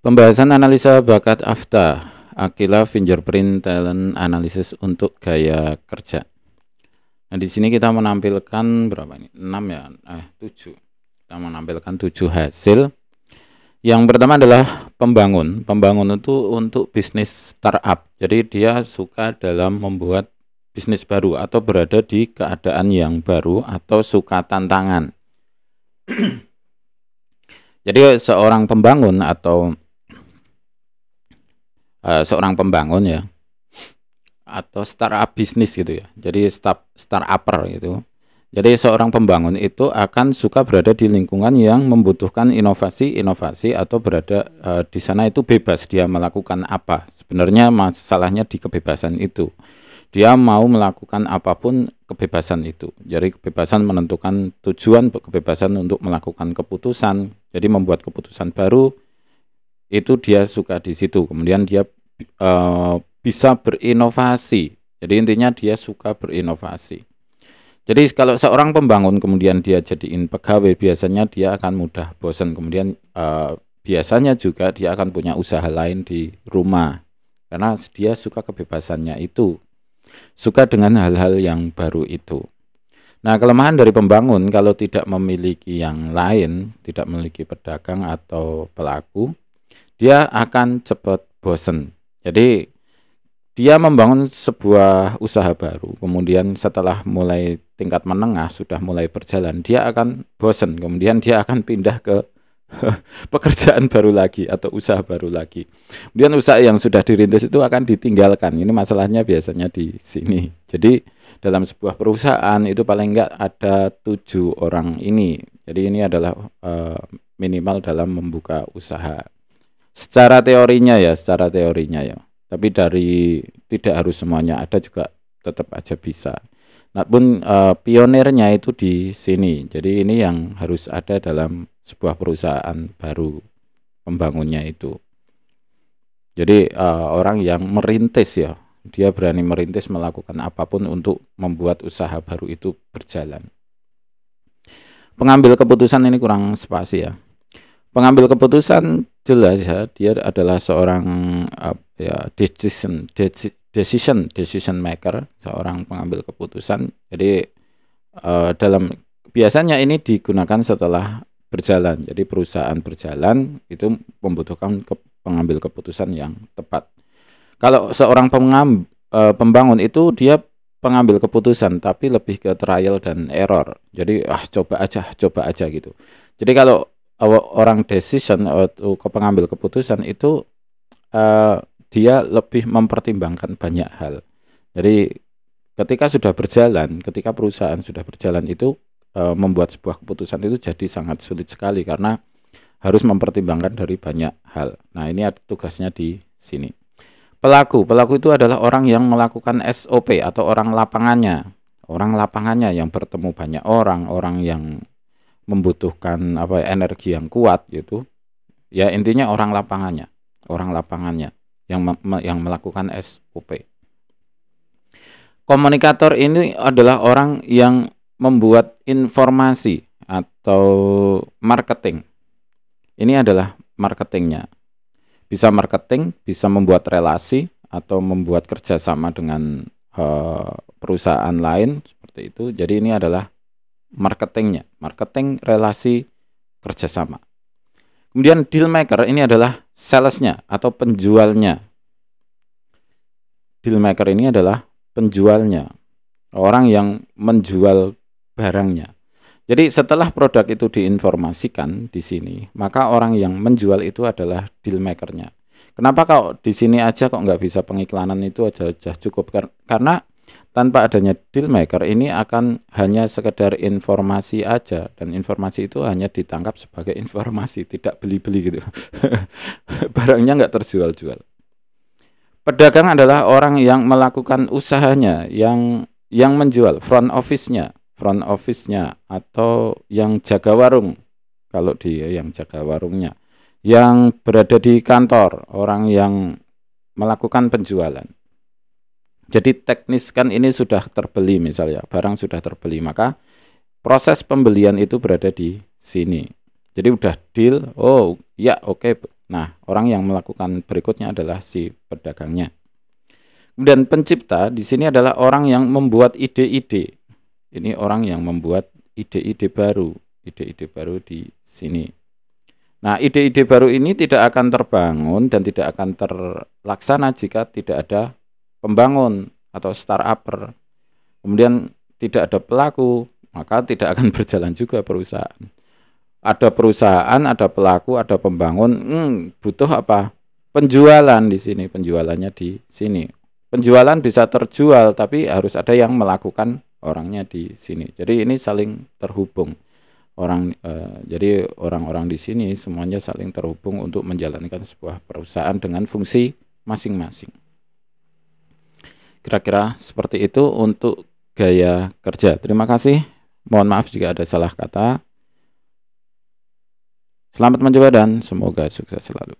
Pembahasan analisa bakat AFTA, Aquila Fingerprint Talent Analysis untuk gaya kerja. Nah, di sini kita menampilkan berapa ini? 6 ya, 7. Kita menampilkan 7 hasil. Yang pertama adalah pembangun. Pembangun itu untuk bisnis startup. Jadi dia suka dalam membuat bisnis baru atau berada di keadaan yang baru atau suka tantangan. Jadi seorang pembangun atau seorang pembangun ya, atau startup bisnis gitu ya. Jadi startupper gitu. Jadi seorang pembangun itu akan suka berada di lingkungan yang membutuhkan inovasi atau berada di sana itu bebas dia melakukan apa. Sebenarnya masalahnya di kebebasan itu. Dia mau melakukan apapun kebebasan itu. Jadi kebebasan menentukan tujuan, kebebasan untuk melakukan keputusan. Jadi membuat keputusan baru itu dia suka di situ. Kemudian dia bisa berinovasi. Jadi intinya dia suka berinovasi. Jadi kalau seorang pembangun kemudian dia jadiin pegawai, biasanya dia akan mudah bosan. Kemudian biasanya juga dia akan punya usaha lain di rumah. Karena dia suka kebebasannya itu. Suka dengan hal-hal yang baru itu. Nah, kelemahan dari pembangun kalau tidak memiliki yang lain, tidak memiliki pedagang atau pelaku, dia akan cepat bosan. Jadi dia membangun sebuah usaha baru, kemudian setelah mulai tingkat menengah sudah mulai berjalan, dia akan bosan, kemudian dia akan pindah ke pekerjaan baru lagi atau usaha baru lagi. Kemudian usaha yang sudah dirintis itu akan ditinggalkan. Ini masalahnya biasanya di sini. Jadi dalam sebuah perusahaan itu paling enggak ada 7 orang ini. Jadi ini adalah minimal dalam membuka usaha. Secara teorinya ya. Tapi dari tidak harus semuanya ada juga tetap aja bisa. Namun pionirnya itu di sini. Jadi ini yang harus ada dalam sebuah perusahaan baru pembangunnya itu. Jadi orang yang merintis ya, dia berani merintis melakukan apapun untuk membuat usaha baru itu berjalan. Pengambil keputusan ini kurang spasi ya. Pengambil keputusan jelas ya, dia adalah seorang decision maker, seorang pengambil keputusan. Jadi dalam biasanya ini digunakan setelah berjalan. Jadi perusahaan berjalan itu membutuhkan pengambil keputusan yang tepat. Kalau seorang pembangun itu dia pengambil keputusan tapi lebih ke trial dan error. Jadi coba aja gitu. Jadi kalau orang decision atau pengambil keputusan itu dia lebih mempertimbangkan banyak hal. Jadi ketika perusahaan sudah berjalan itu membuat sebuah keputusan itu jadi sangat sulit sekali karena harus mempertimbangkan dari banyak hal. Nah, ini tugasnya di sini. Pelaku itu adalah orang yang melakukan SOP atau orang lapangannya yang bertemu banyak orang yang membutuhkan energi yang kuat gitu. Ya intinya orang lapangannya yang melakukan SOP. Komunikator ini adalah orang yang membuat informasi atau marketing. Ini adalah marketingnya. Bisa marketing, bisa membuat relasi atau membuat kerjasama dengan perusahaan lain seperti itu. Jadi ini adalah marketingnya, marketing relasi kerjasama. Kemudian deal maker ini adalah salesnya atau penjualnya. Deal maker ini adalah penjualnya, orang yang menjual barangnya. Jadi setelah produk itu diinformasikan di sini, maka orang yang menjual itu adalah deal makernya. Kenapa kalau di sini aja kok nggak bisa pengiklanan itu aja cukup? Karena tanpa adanya deal maker ini akan hanya sekedar informasi aja, dan informasi itu hanya ditangkap sebagai informasi, tidak beli-beli gitu. Barangnya nggak terjual-jual. Pedagang adalah orang yang melakukan usahanya, yang menjual, front office-nya atau yang jaga warung. Kalau dia yang jaga warungnya, yang berada di kantor, orang yang melakukan penjualan. Jadi teknis kan ini sudah terbeli, misalnya barang sudah terbeli, maka proses pembelian itu berada di sini. Jadi udah deal, oh ya oke, Nah, orang yang melakukan berikutnya adalah si pedagangnya. Kemudian pencipta di sini adalah orang yang membuat ide-ide. Ini orang yang membuat ide-ide baru di sini. Nah, ide-ide baru ini tidak akan terbangun dan tidak akan terlaksana jika tidak ada pembangun atau startupper. Kemudian tidak ada pelaku, maka tidak akan berjalan juga perusahaan. Ada perusahaan, ada pelaku, ada pembangun, butuh apa? Penjualan di sini, penjualannya di sini. Penjualan bisa terjual, tapi harus ada yang melakukan orangnya di sini. Jadi ini saling terhubung. Jadi orang-orang di sini semuanya saling terhubung untuk menjalankan sebuah perusahaan dengan fungsi masing-masing. Kira-kira seperti itu untuk gaya kerja. Terima kasih. Mohon maaf jika ada salah kata. Selamat mencoba dan semoga sukses selalu.